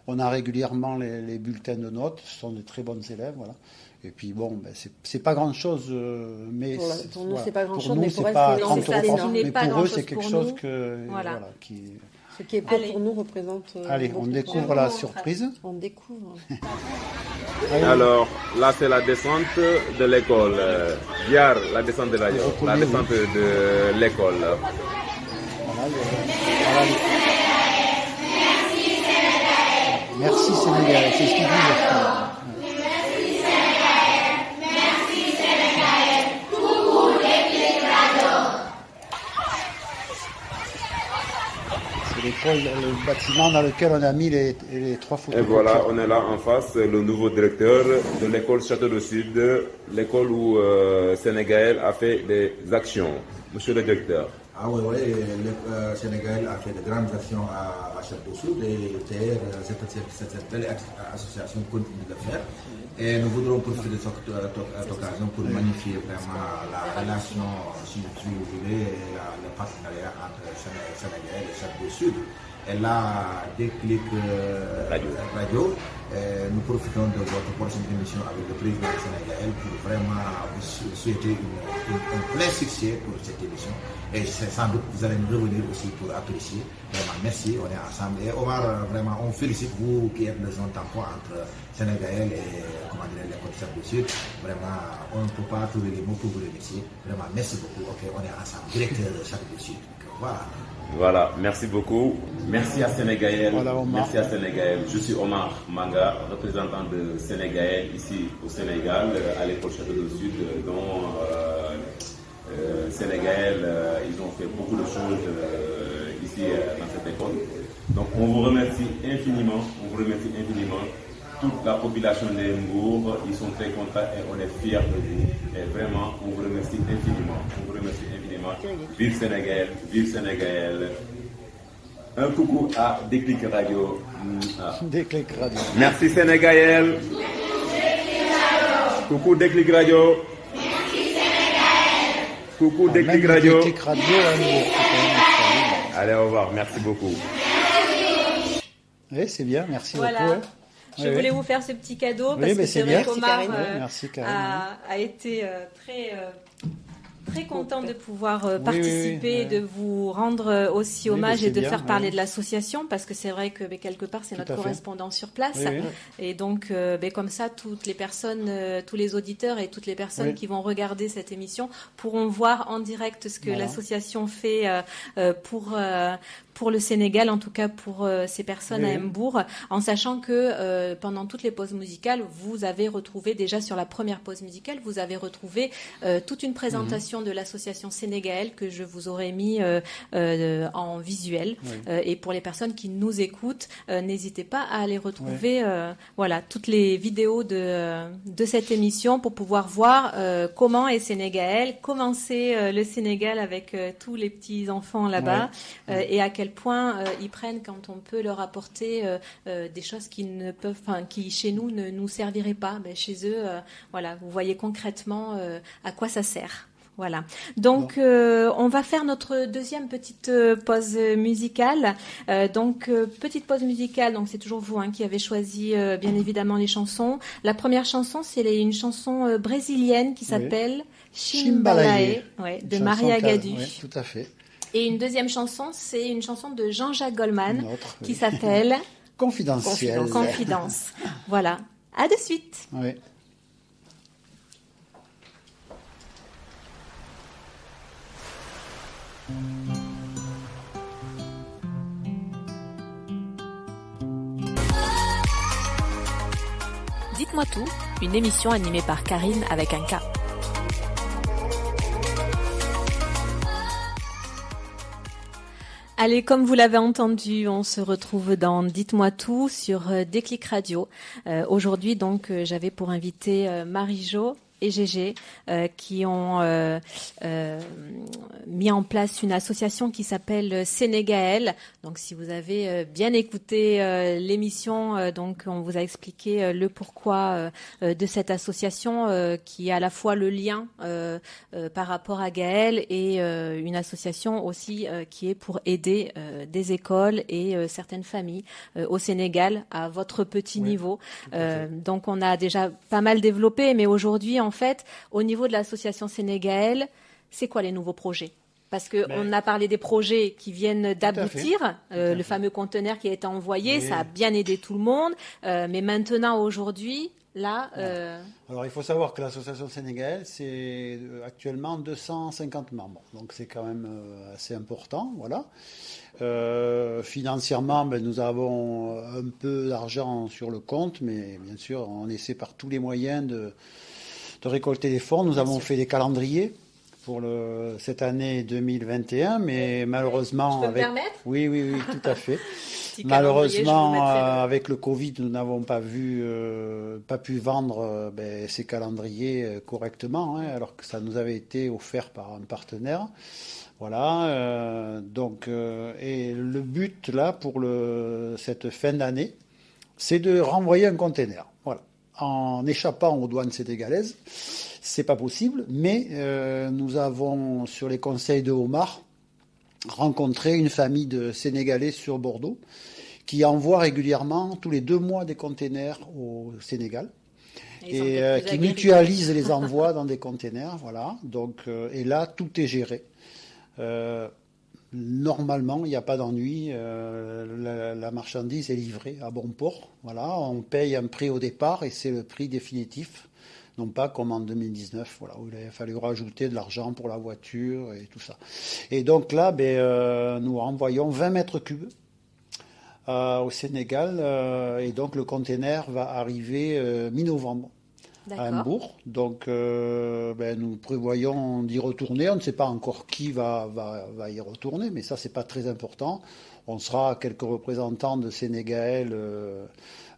On a régulièrement les bulletins de notes. Ce sont de très bons élèves, voilà. Et puis c'est pas grand chose, mais pour nous c'est pas grand chose, mais pour c'est pas elles, 30 c'est euros par énorme. mais pour eux c'est quelque chose qui. Ce qui est peu pour nous représente. Allez, on découvre la surprise. On découvre. Alors, là, c'est la descente de l'école. Biar, la descente de la descente de l'école. Merci Sénégal, c'est ce qu'ils disent. Merci Sénégal, merci Sénégal, coucou les radeaux. C'est l'école, le bâtiment dans lequel on a mis les 3 photos. Et voilà, on est là en face, le nouveau directeur de l'école Château de Sud, l'école où Sénégal a fait des actions. Monsieur le directeur. Ah oui, le Sénégal a fait de grandes actions à Château Sud et cette belle association continue de faire. Et nous voudrons profiter de cette occasion pour magnifier vraiment la relation, si vous voulez, le partenariat entre Sénégal et Château Sud. Et là, Déclic Radio, nous profitons de votre prochaine émission avec le président du Sénégal pour vraiment vous souhaiter un plein succès pour cette émission. Et sans doute vous allez nous revenir aussi pour apprécier. Vraiment, merci, on est ensemble. Et Omar, vraiment, on félicite vous qui êtes le zone tampon entre Sénégal et l'école du Sud. Vraiment, on ne peut pas trouver les mots pour vous remercier. Vraiment, merci beaucoup. Ok, on est ensemble. Directeur de Château du Sud. Voilà. Voilà, merci beaucoup. Merci à Sénégaël. Voilà, Omar. Merci à Sénégaël. Je suis Omar Manga, représentant de Sénégaël ici au Sénégal, à l'école Château de Sud, dont Sénégaël, ils ont fait beaucoup de choses ici dans cette école. Donc on vous remercie infiniment, Toute la population de Mbour, ils sont très contents et on est fiers de vous. Et vraiment, on vous remercie infiniment. Vive Sénégal, vive Sénégal. Un coucou à Déclic Radio. Déclic Radio. Merci Sénégal. Coucou Déclic Radio. Coucou Déclic Même Radio. Déclic Radio, hein, c'est quand même extraordinaire. Allez, au revoir. Merci beaucoup. Oui, c'est bien, merci Voilà. beaucoup. hein. Je Oui, voulais oui. vous faire ce petit cadeau Oui, parce mais que c'est c'est vrai bien. qu'Omar Merci, Karine. Merci, Karine. a été très content de pouvoir Oui, participer oui, et de vous rendre aussi Oui, hommage mais et de c'est bien, faire parler oui. de l'association parce que c'est vrai que quelque part c'est Tout notre à fait. correspondant sur place Oui, oui. et donc comme ça toutes les personnes, tous les auditeurs et toutes les personnes Oui. qui vont regarder cette émission pourront voir en direct ce que Voilà. l'association fait pour le Sénégal, en tout cas pour ces personnes Oui. à Mbourg, en sachant que pendant toutes les pauses musicales, vous avez retrouvé déjà sur la première pause musicale, vous avez retrouvé toute une présentation de l'association sénégalaise que je vous aurais mis en visuel. Oui. Et pour les personnes qui nous écoutent, n'hésitez pas à aller retrouver voilà, toutes les vidéos de cette émission pour pouvoir voir comment est Sénégal, comment c'est le Sénégal avec tous les petits enfants là-bas et à quel point ils prennent quand on peut leur apporter des choses qui ne peuvent, enfin, qui chez nous ne nous serviraient pas. Ben, chez eux, voilà, vous voyez concrètement à quoi ça sert. Voilà. Donc, on va faire notre deuxième petite pause musicale. Petite pause musicale. Donc, c'est toujours vous qui avez choisi, bien évidemment, les chansons. La première chanson, c'est une chanson brésilienne qui s'appelle Chimbalaé, de Chanson Maria Gadu. Oui, tout à fait. Et une deuxième chanson, c'est une chanson de Jean-Jacques Goldman Une autre, qui oui. s'appelle Confidentiel. Confidence. Voilà. À de suite. Oui. Dites-moi tout, une émission animée par Karine avec un K. Allez, comme vous l'avez entendu, on se retrouve dans Dites-moi tout sur Déclic Radio. Aujourd'hui, donc, j'avais pour inviter Marie-Jo et Gégé qui ont mis en place une association qui s'appelle Sénégaël. Donc, si vous avez bien écouté l'émission, donc on vous a expliqué le pourquoi de cette association qui est à la fois le lien par rapport à Gaël et une association aussi qui est pour aider des écoles et certaines familles au Sénégal à votre petit niveau. Donc, on a déjà pas mal développé, mais aujourd'hui, en fait, au niveau de l'association Sénégaël, c'est quoi les nouveaux projets ? Parce que on a parlé des projets qui viennent d'aboutir, le fameux conteneur qui a été envoyé, ça a bien aidé tout le monde. Mais maintenant, aujourd'hui, là... Alors, il faut savoir que l'association sénégalaise, c'est actuellement 250 membres. Donc, c'est quand même assez important, voilà. Financièrement, nous avons un peu d'argent sur le compte, mais bien sûr, on essaie par tous les moyens de récolter des fonds. Nous avons fait des calendriers pour cette année 2021, mais malheureusement... Je peux me permettre ? Oui, tout à fait. Malheureusement, avec le Covid, nous n'avons pas pu vendre ces calendriers correctement, alors que ça nous avait été offert par un partenaire. Voilà. Et le but, là, pour cette fin d'année, c'est de renvoyer un container. Voilà. En échappant aux douanes sénégalaises, c'est pas possible, mais nous avons, sur les conseils de Omar, rencontré une famille de Sénégalais sur Bordeaux qui envoie régulièrement, tous les 2 mois, des containers au Sénégal et qui mutualisent les envois dans des containers. Voilà. Donc, et là, tout est géré. Normalement, il n'y a pas d'ennui. La marchandise est livrée à bon port. Voilà, on paye un prix au départ et c'est le prix définitif. non pas comme en 2019, voilà, où il a fallu rajouter de l'argent pour la voiture et tout ça. Et donc là, nous renvoyons 20 mètres cubes au Sénégal, et donc le container va arriver mi-novembre à D'accord. Hambourg. Donc nous prévoyons d'y retourner. On ne sait pas encore qui va y retourner, mais ça, c'est pas très important. On sera quelques représentants de Sénégal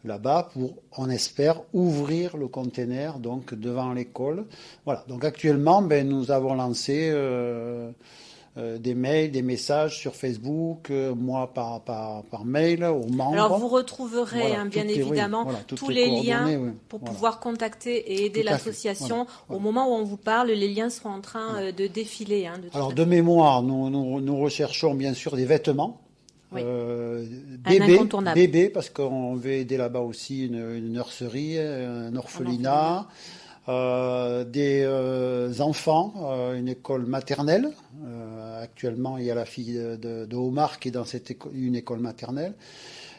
là-bas pour, on espère, ouvrir le container donc devant l'école. Voilà. Donc actuellement, nous avons lancé des mails, des messages sur Facebook, moi par mail aux membres. Alors vous retrouverez Voilà, bien toutes les- oui, évidemment voilà, toutes tous les les liens coordonnées, oui. pour Voilà. pouvoir contacter et aider Tout à fait. l'association. Voilà. Au moment où on vous parle, les liens seront en train de défiler. De toute Alors façon. de mémoire, nous recherchons bien sûr des vêtements. Oui. Bébé, bébé, parce qu'on veut aider là-bas aussi une nurserie, un orphelinat, des enfants, une école maternelle. Actuellement, il y a la fille de Omar qui est dans une école maternelle.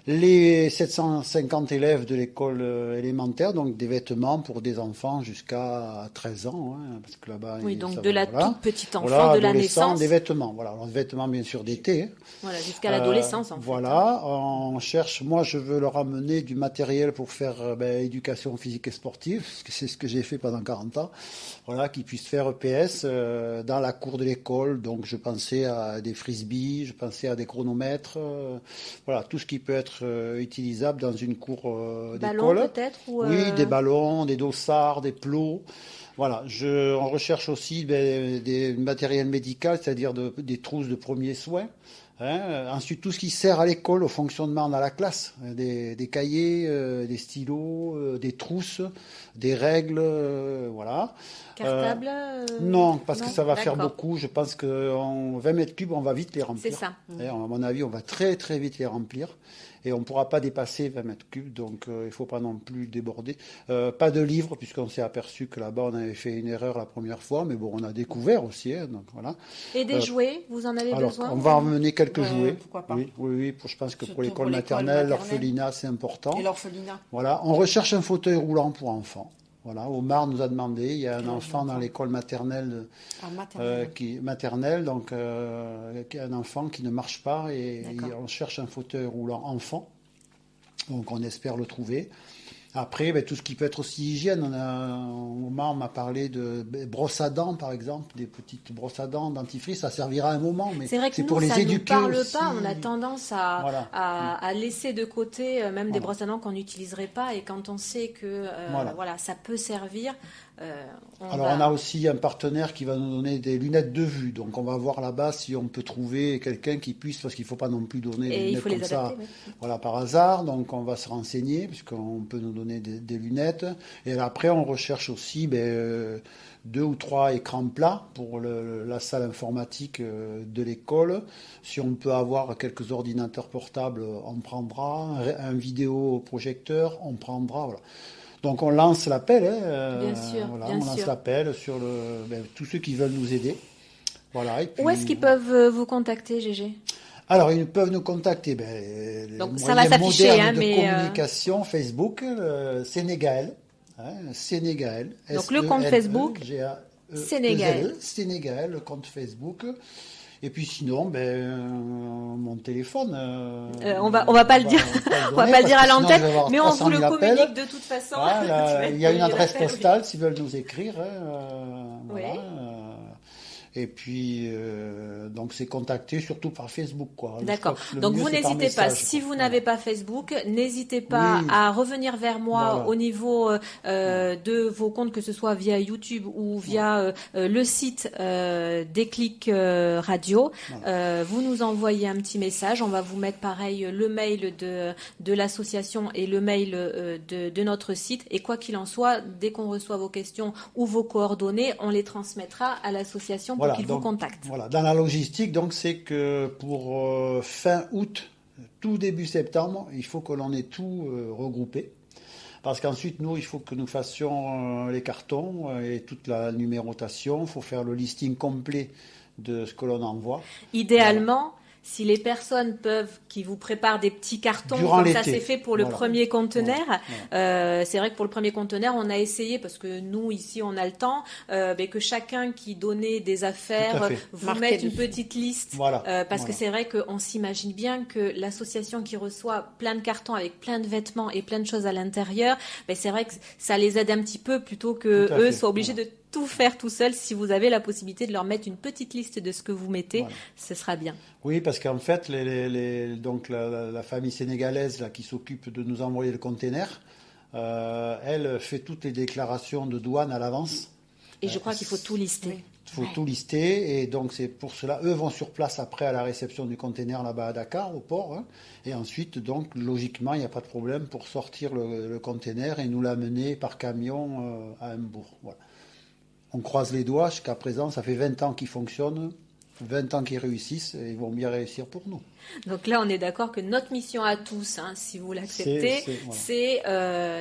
Les 750 élèves de l'école élémentaire, donc des vêtements pour des enfants jusqu'à 13 ans, parce que là-bas... Oui, donc ça de va, la voilà. toute petite enfant, Voilà, de la adolescents, naissance. des vêtements, voilà. Alors, des vêtements bien sûr d'été. Voilà, jusqu'à l'adolescence en fait. Voilà, on cherche, moi je veux leur amener du matériel pour faire éducation physique et sportive, parce que c'est ce que j'ai fait pendant 40 ans, voilà, qu'ils puissent faire EPS dans la cour de l'école. Donc je pensais à des frisbees, je pensais à des chronomètres, voilà, tout ce qui peut être utilisable dans une cour Ballons d'école. peut-être Oui, des ballons, des dossards, des plots. Voilà, on recherche aussi des matériel médical, c'est-à-dire des trousses de premiers soins. Ensuite, tout ce qui sert à l'école, au fonctionnement dans la classe, des cahiers, des stylos, des trousses, des règles, voilà. Cartable Non, parce que non, ça va faire d'accord. beaucoup. Je pense qu'en 20 mètres cubes, on va vite les remplir. C'est ça. À mon avis, on va très très vite les remplir. Et on ne pourra pas dépasser 20 mètres cubes, donc il ne faut pas non plus déborder. Pas de livres, puisqu'on s'est aperçu que là-bas, on avait fait une erreur la première fois, mais bon, on a découvert aussi, donc voilà. Et des jouets, vous en avez Alors, besoin on va emmener quelques jouets. Pourquoi pas. Oui, je pense que Surtout pour l'école pour l'école maternelle, maternelle. l'orphelinat, c'est important. Et l'orphelinat. Voilà, on recherche un fauteuil roulant pour enfants. Voilà, Omar nous a demandé, il y a un enfant dans l'école maternelle, maternelle, donc qui a un enfant qui ne marche pas et on cherche un fauteuil roulant enfant. Donc on espère le trouver. Après, tout ce qui peut être aussi hygiène. Omar m'a parlé de brosses à dents, par exemple, des petites brosses à dents, dentifrice. Ça servira un moment, mais c'est vrai que c'est nous, pour les ça ne nous éduquer parle aussi. pas. On a tendance Voilà. à laisser de côté même des brosses à dents qu'on n'utiliserait pas. Et quand on sait que voilà, ça peut servir, on a aussi un partenaire qui va nous donner des lunettes de vue. Donc on va voir là-bas si on peut trouver quelqu'un qui puisse, parce qu'il ne faut pas non plus donner des lunettes comme ça, voilà, par hasard. Donc on va se renseigner, puisqu'on peut nous donner des lunettes. Et après, on recherche aussi 2 ou 3 écrans plats pour la salle informatique de l'école. Si on peut avoir quelques ordinateurs portables, on prendra. Un vidéoprojecteur, on prendra. Voilà. Donc on lance l'appel. Bien sûr, voilà, bien on lance sûr. l'appel sur tous ceux qui veulent nous aider. Voilà, et puis, où est-ce qu'ils peuvent vous contacter, Gégé? Alors, ils peuvent nous contacter. Donc, les ça va moyens s'afficher, modernes de mais communication, Facebook, Sénégal. Sénégal. Donc, le compte Facebook, Sénégal. Sénégal, le compte Facebook. Et puis sinon, mon téléphone. on va pas le dire, on va pas le dire à l'antenne, mais on vous le communique de toute façon. Voilà, il y a une adresse postale s'ils veulent nous écrire. Oui. Et puis, donc, c'est contacté surtout par Facebook, quoi. D'accord. Donc, vous n'hésitez pas. Si vous n'avez pas Facebook, n'hésitez pas à revenir vers moi au niveau de vos comptes, que ce soit via YouTube ou via le site Déclic Radio. Voilà. Vous nous envoyez un petit message. On va vous mettre pareil le mail de l'association et le mail de notre site. Et quoi qu'il en soit, dès qu'on reçoit vos questions ou vos coordonnées, on les transmettra à l'association pour qu'ils vous contactent. Voilà, dans la logistique, donc, c'est que pour fin août, tout début septembre, il faut que l'on ait tout regroupé. Parce qu'ensuite, nous, il faut que nous fassions les cartons et toute la numérotation. Il faut faire le listing complet de ce que l'on envoie. Idéalement, Si les personnes qui vous préparent des petits cartons, Durant comme ça l'été. c'est fait pour le Voilà. premier conteneur. Voilà. C'est vrai que pour le premier conteneur, on a essayé, parce que nous ici on a le temps, mais que chacun qui donnait des Tout à affaires fait. vous Marquer mette une dessus. petite liste. Voilà. Parce que Voilà. c'est vrai qu'on s'imagine bien que l'association qui reçoit plein de cartons avec plein de vêtements et plein de choses à l'intérieur, ben c'est vrai que ça les aide un petit peu plutôt que Tout à eux fait. soient obligés Voilà. de tout faire tout seuls. Si vous avez la possibilité de leur mettre une petite liste de ce que vous mettez, Voilà. ce sera bien. Oui, parce qu'en fait, donc la famille sénégalaise là, qui s'occupe de nous envoyer le container, elle fait toutes les déclarations de douane à l'avance. Et je crois qu'il faut tout lister. Il faut tout lister, et donc c'est pour cela, eux vont sur place après à la réception du conteneur là-bas à Dakar, au port, hein. Et ensuite, donc, logiquement, il n'y a pas de problème pour sortir le conteneur et nous l'amener par camion à Hambourg. Voilà. On croise les doigts, jusqu'à présent, ça fait 20 ans qu'ils fonctionnent, 20 ans qu'ils réussissent, et ils vont bien réussir pour nous. Donc là, on est d'accord que notre mission à tous, hein, si vous l'acceptez, c'est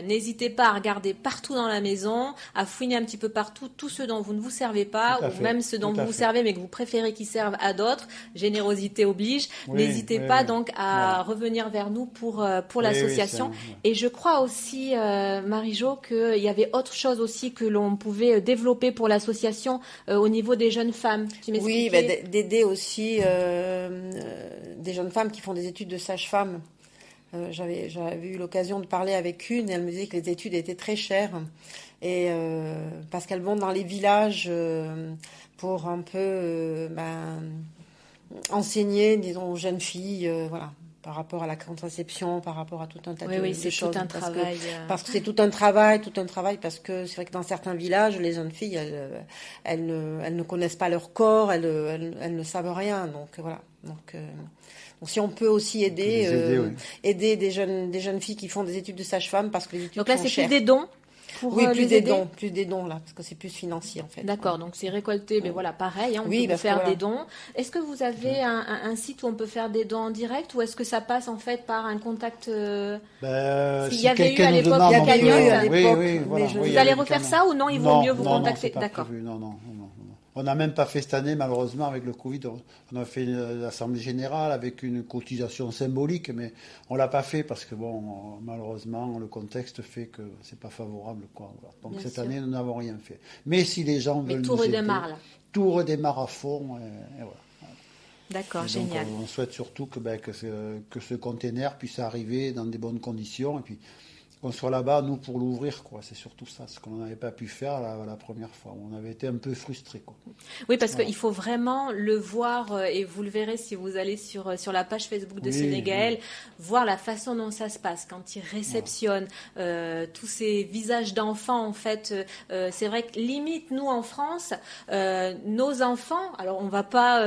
n'hésitez pas à regarder partout dans la maison, à fouiner un petit peu partout tout ce dont vous ne vous servez pas, Tout à ou fait, même ceux dont tout à vous vous fait. servez mais que vous préférez qu'ils servent à d'autres. Générosité oblige. Oui, N'hésitez oui, pas oui. donc à Voilà. revenir vers nous pour Oui, l'association. oui, c'est un- Et je crois aussi, Marie-Jo, qu'il y avait autre chose aussi que l'on pouvait développer pour l'association au niveau des jeunes femmes. Tu Oui, m'expliquais d'aider aussi des jeunes femmes qui font des études de sage-femme. J'avais eu l'occasion de parler avec une et elle me disait que les études étaient très chères. Et parce qu'elles vont dans les villages pour un peu enseigner, disons, aux jeunes filles, voilà, par rapport à la contraception, par rapport à tout un tas Oui, de, oui, de c'est choses. tout un Parce que- travail. Parce que c'est tout un travail, parce que c'est vrai que dans certains villages, les jeunes filles, elles ne connaissent pas leur corps, elles ne savent rien. Donc voilà. Donc si on peut aussi aider, les aider, oui. aider des jeunes filles qui font des études de sage-femme, parce que les études Donc là, sont c'est chères. plus des dons pour Oui, les aider. plus des dons là, parce que c'est plus financier en fait. D'accord, donc c'est récolté, mais voilà, pareil, hein, on Oui, peut vous parce que faire voilà. des dons. Est-ce que vous avez un site où on peut faire des dons en direct, ou est-ce que ça passe en fait par un contact S'il si y avait eu quelqu'un à nous l'époque demande, il y on avait peut- eu à oui, l'époque, oui, mais voilà, je- oui, Vous il y allez avait refaire quand ça ou non, il vaut mieux vous non, contacter. c'est pas D'accord. prévu, non. On n'a même pas fait cette année, malheureusement, avec le Covid. On a fait l'Assemblée Générale avec une cotisation symbolique, mais on l'a pas fait parce que, bon, malheureusement, le contexte fait que c'est pas favorable, quoi. Voilà. Donc Bien cette sûr. année, nous n'avons rien fait. Mais si les gens Mais veulent tout nous aider, redémarre là. tout redémarre à fond, et voilà. D'accord, Et donc, génial. on souhaite surtout que ce container puisse arriver dans des bonnes conditions et puis qu'on soit là-bas, nous, pour l'ouvrir, quoi. C'est surtout ça, ce qu'on n'avait pas pu faire la première fois. On avait été un peu frustrés, quoi. Oui, parce Voilà. qu'il faut vraiment le voir, et vous le verrez si vous allez sur la page Facebook de Oui, Sénégal, oui. voir la façon dont ça se passe, quand ils réceptionnent tous ces visages d'enfants, en fait. C'est vrai que limite, nous, en France, nos enfants, alors on va pas...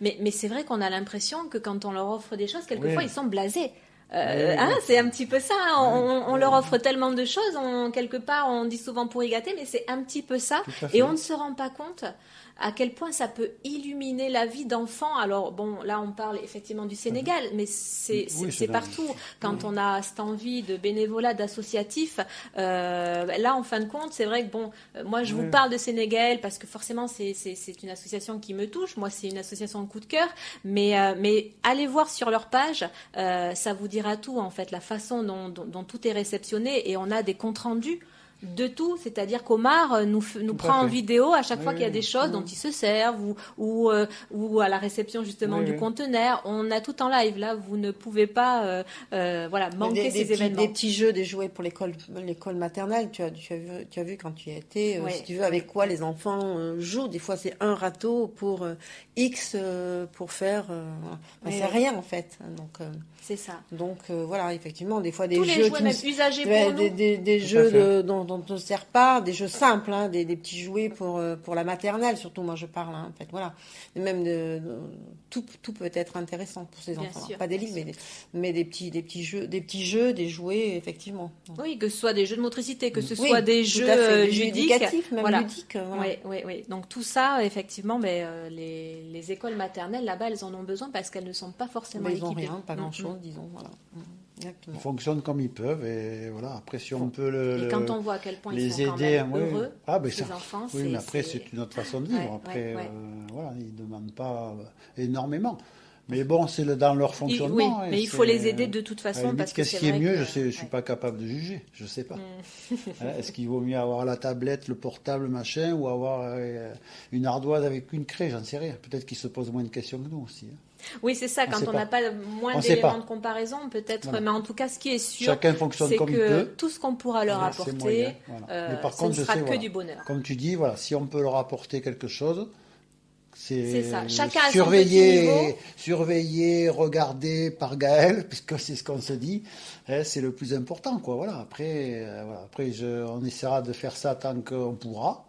mais c'est vrai qu'on a l'impression que quand on leur offre des choses, quelquefois, Oui. ils sont blasés. Oui, Hein, oui. c'est un petit peu ça, hein. On Oui. leur offre tellement de choses, quelque part on dit souvent pour y gâter, mais c'est un petit peu ça, Tout à fait. et on ne se rend pas compte à quel point ça peut illuminer la vie d'enfants. Alors bon, là on parle effectivement du Sénégal, mais c'est Oui, c'est dans- partout. Quand on a cette envie de bénévolat, d'associatif, là en fin de compte, c'est vrai que bon, moi je vous Oui. parle de Sénégal parce que forcément c'est une association qui me touche. Moi c'est une association de coup de cœur, mais allez voir sur leur page, ça vous dira tout en fait, la façon dont tout est réceptionné, et on a des comptes rendus de tout, c'est-à-dire qu'Omar nous Tout à prend en fait. vidéo à chaque Oui, fois qu'il y a oui. des choses dont ils se servent, ou à la réception justement Oui, du oui. conteneur. On a tout en live là, vous ne pouvez pas voilà, manquer ces événements. Des petits jeux, des jouets pour l'école maternelle. Tu as vu quand tu y étais, Ouais. si tu veux, avec quoi les enfants jouent. Des fois, c'est un râteau pour X pour faire. Voilà. Ben, Oui, c'est oui. rien en fait. C'est ça. Donc voilà, effectivement, des fois des Tous les jeux jouets qui même ne- usagés Ouais, pour nous. des Tout à jeux fait. dont on ne sert pas, des jeux simples, hein, des petits jouets pour la maternelle, surtout moi je parle, hein, en fait, voilà. Et même tout peut être intéressant pour ces Bien enfants. sûr, Pas des bien livres, mais des petits jeux, des jouets, effectivement. Oui, que ce soit des jeux de motricité, que ce Oui, soit des tout jeux à fait, des jeux ludiques, éducatifs, même voilà. ludiques, voilà. Oui. Donc tout ça, effectivement, les écoles maternelles là-bas, elles en ont besoin parce qu'elles ne sont pas forcément Mais ils n'ont équipées. rien, pas Mm, grand-chose, disons, voilà. Ils Exactement. fonctionnent comme ils peuvent et voilà. Après, si on peut Et quand on voit à quel point ils les sont quand aider, même oui. heureux, Ah, ben ces ça. enfants, Oui, mais après, c'est une autre façon de vivre. Ouais, Après, ouais. voilà, ils ne demandent pas énormément. Mais bon, c'est dans leur Oui, fonctionnement. mais il faut les aider de toute façon parce que qu'est-ce c'est qui est vrai mieux, que- je suis pas capable de juger, je sais pas. Hein, est-ce qu'il vaut mieux avoir la tablette, le portable, machin, ou avoir une ardoise avec une craie, j'en sais rien. Peut-être qu'ils se posent moins de questions que nous aussi. Hein. Oui, c'est ça. On Quand sait on pas. n'a pas moins On sait d'éléments pas. de comparaison, peut-être. Voilà. Mais en tout cas, ce qui est sûr, Chacun fonctionne c'est comme il que peut. tout ce qu'on pourra leur Voilà, c'est apporter, moyen, voilà. Mais par ce contre, ne je sera sais, que voilà, du bonheur. comme tu dis, voilà, si on peut leur apporter quelque chose, C'est ça. Chacun à son surveiller, petit niveau. surveiller, regarder par Gaël, puisque c'est ce qu'on se dit, hein, c'est le plus important, quoi. Voilà. Après, on essaiera de faire ça tant qu'on pourra.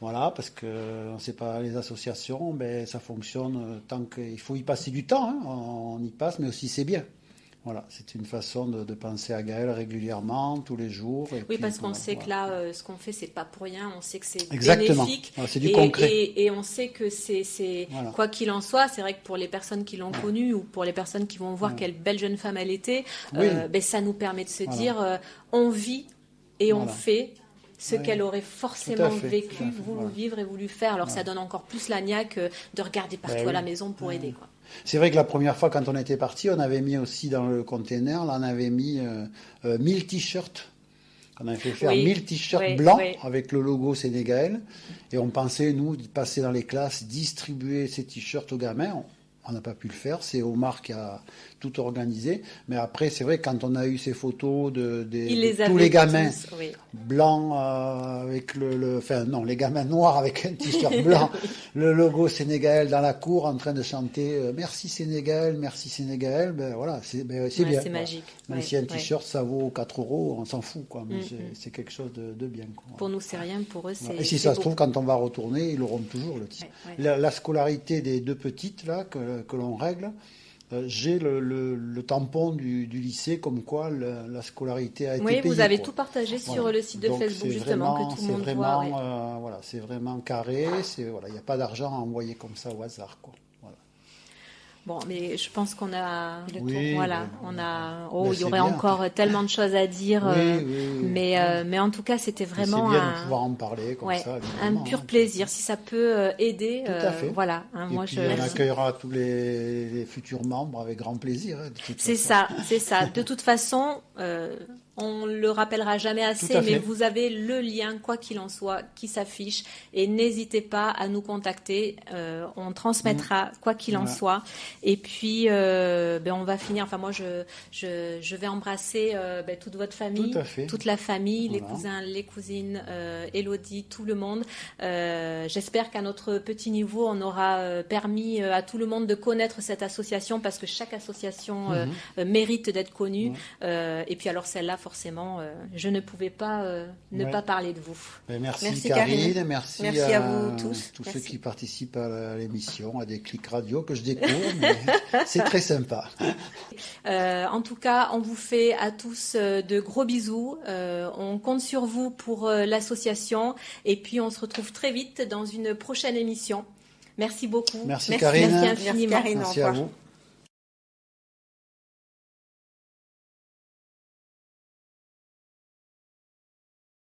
Voilà, parce que on sait pas, les associations, ben ça fonctionne tant qu'il faut y passer du temps. Hein, on y passe, mais aussi c'est bien. Voilà, c'est une façon de penser à Gaël régulièrement, tous les jours. Et Oui, puis, parce qu'on voilà, sait que voilà. là, ce qu'on fait, c'est pas pour rien. On sait que c'est Exactement. bénéfique. Voilà, c'est du concret. Et on sait que c'est Voilà. quoi qu'il en soit, c'est vrai que pour les personnes qui l'ont connue ou pour les personnes qui vont voir quelle belle jeune femme elle était, Oui. ben, ça nous permet de se Voilà. dire, on vit et on Voilà. fait ce Oui. qu'elle aurait forcément Tout à fait, vécu, tout à fait, voulu voilà. vivre et voulu faire. Alors ça donne encore plus la niaque de regarder partout Ben à la oui. maison pour aider, quoi. C'est vrai que la première fois, quand on était parti, on avait mis aussi dans le container, là, on avait mis 1000 t-shirts. On avait fait faire Oui, 1000 t-shirts oui, blancs oui. avec le logo Sénégal. Et on pensait, nous, de passer dans les classes, distribuer ces t-shirts aux gamins. On n'a pas pu le faire. C'est Omar qui a tout organisé. Mais après, c'est vrai, quand on a eu ces photos Il les de tous avait les gamins tous, oui. blancs avec enfin non, les gamins noirs avec un t-shirt blanc, le logo Sénégal dans la cour en train de chanter merci Sénégal, ben voilà, c'est Ouais, bien. c'est magique. Même Ouais, si un ouais. t-shirt ça vaut 4 euros, on s'en fout quoi, mais c'est quelque chose de bien quoi. Pour nous, c'est rien. Pour eux, c'est. Voilà. Et si c'est ça se beau. trouve, quand on va retourner, ils auront toujours le t-shirt. Ouais. La scolarité des deux petites là que l'on règle, j'ai le tampon du lycée comme quoi la scolarité a été Oui, payée. vous avez quoi. tout partagé sur Voilà. le site de Donc, Facebook, c'est justement, vraiment- que tout le monde c'est voit. vraiment, Ouais. voilà, c'est vraiment carré. Voilà, il n'y a pas d'argent à envoyer comme ça au hasard, quoi. Voilà. Bon, mais je pense qu'on a le Oui, tour. Voilà, ben, on a. ben, Oh, il y c'est aurait bien. encore tellement de choses à dire. Oui. Mais en tout cas, c'était Mais vraiment c'est bien de pouvoir en parler comme ouais, ça. un évidemment, pur hein. plaisir. Si ça peut aider, Tout à fait. voilà. Hein, Et moi, puis je. on accueillera tous les futurs membres avec grand plaisir. Hein, de toute C'est façon. ça, c'est ça. De toute façon, on le rappellera jamais assez, Tout à mais fait. vous avez le lien, quoi qu'il en soit, qui s'affiche. Et n'hésitez pas à nous contacter. On transmettra, quoi qu'il en Voilà. soit. Et puis, on va finir. Enfin, moi, je vais embrasser toute votre famille, Tout à fait. toute la famille, les Voilà. cousins, les cousines, Élodie, tout le monde. J'espère qu'à notre petit niveau, on aura permis à tout le monde de connaître cette association parce que chaque association mérite d'être connue. Et puis alors celle-là, forcément, je ne pouvais pas ne Ouais. pas parler de vous. Ben, merci Merci, Karine, Karine. merci À vous tous. tous Merci. ceux qui participent à l'émission, à des clics radio que je découvre, mais c'est très sympa. En tout cas, on vous fait à tous de gros bisous. On compte sur vous pour l'association. Et puis, on se retrouve très vite dans une prochaine émission. Merci beaucoup. Merci, Karine. Merci Merci, infiniment. Karine. Merci au à revoir. vous.